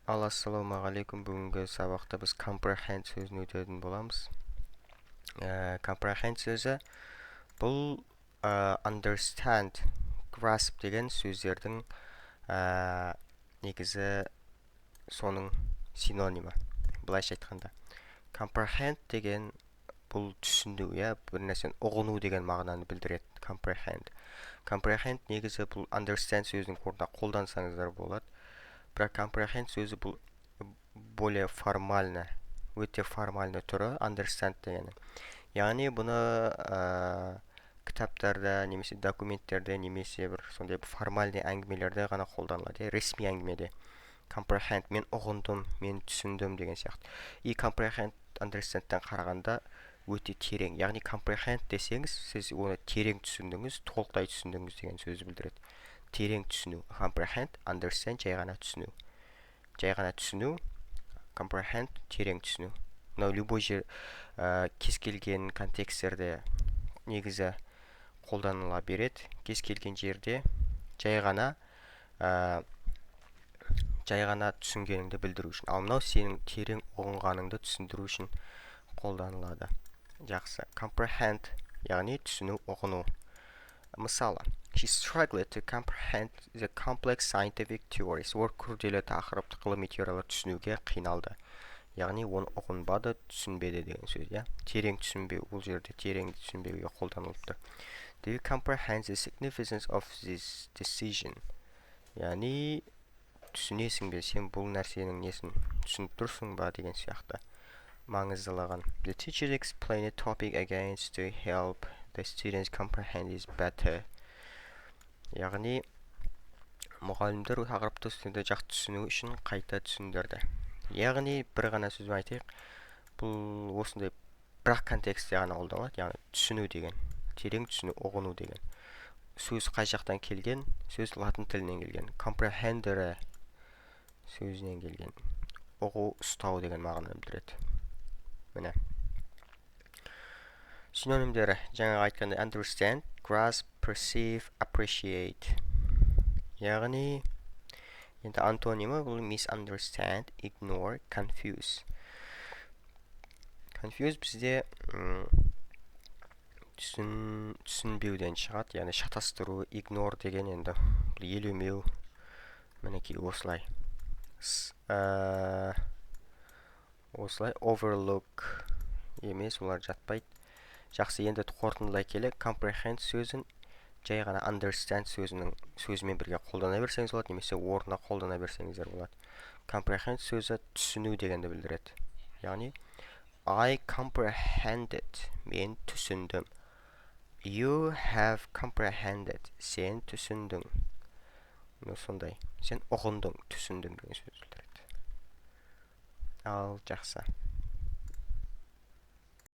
Ассалаумағалейкум. Бүгінгі сабақта біз comprehend сөзін өтетін боламыз. Comprehend сөзі бұл understand, grasp деген сөздердің негізі соның синонимі. Былайша айтқанда, comprehend деген бұл түсіну, бір нәрсені ұғыну деген мағынаны білдіреді. Comprehend негізі бұл understand сөзінің орнына қолдансаңыздар болады. Бірақ comprehend сөзі бұл более формальны, өте формальны түрі understand дегені. Яғни бұны кітаптарда, немесе документтерде, немесе бір сондай формальный әңгімелерде ғана қолданылады, ресми әңгімеде. Comprehend, мен ұғындым, мен түсіндім деген сияқты. И comprehend understandтен қарағанда өте терең. Яғни comprehend десеңіз, сіз оны терең түсіндіңіз, толықтай түсіндіңіз деген сөзді білдіреді. Терең түсіну. Comprehend, understand, жай ғана түсіну. Жай ғана түсіну, comprehend, терең түсіну. Мынау любой жер, кез келген контексттерде негізі қолданыла береді. Кез келген жерде жай ғана түсінгеніңді білдіру үшін. Ал мынау сенің терең ұғынғаныңды түсіндіру үшін қолданылады. Жақсы. Comprehend, яғни түсіну, ұғыну. Мысалы, she struggled to comprehend the complex scientific theories. Ол күрделі тақырыптық ғылыми теорияларды түсінуге қиналды. Яғни оны ұғынбады, түсінбеді деген сөз, Терең түсінбеу, бұл жерде терең түсінбеуге қолданылып тұр. Do you comprehend the significance of this decision? Яғни түсінесің бе, сен бұл нәрсенің несін түсініп тұрсың ба деген сияқты маңыздылығын. The teacher explained the topic again to help the students comprehend it better. Яғни мұғалімдер тақырыпты студенттерді жақсы түсіну үшін қайта түсіндірді. Яғни бір ғана сөзбен айтайық, бұл осындай бірақ контекстте ғана қолданылады, яғни түсіну деген, терең түсіну, ұғыну деген. Сөз қай жақтан келген? Сөз латын тілінен келген. Comprehendere сөзінен келген. Ұғу, ұстау деген мағынаны білдіреді. Міне. Синонимдері жаңа айтқандай understand, grasp, perceive, appreciate. Яғни енді антонимі бұл misunderstand, ignore, confuse. Confuse бізде түсінбеуден шығады, яғни шатастыру, ignore деген енді елемеу. Мінекей осылай. Осылай overlook емес, олар жатпайды. Жақсы, енді қорытындылай келе comprehend сөзін жай ғана understand сөзімен бірге қолдана берсеңіз болады, немесе орнына қолдана берсеңіздер болады. Comprehend сөзі түсіну дегенді білдіреді. Яғни I comprehended, мен түсіндім. You have comprehended, сен түсіндің. Сондай, сен ұғындың, түсіндің деген сөз білдіреді. Ал жақсы.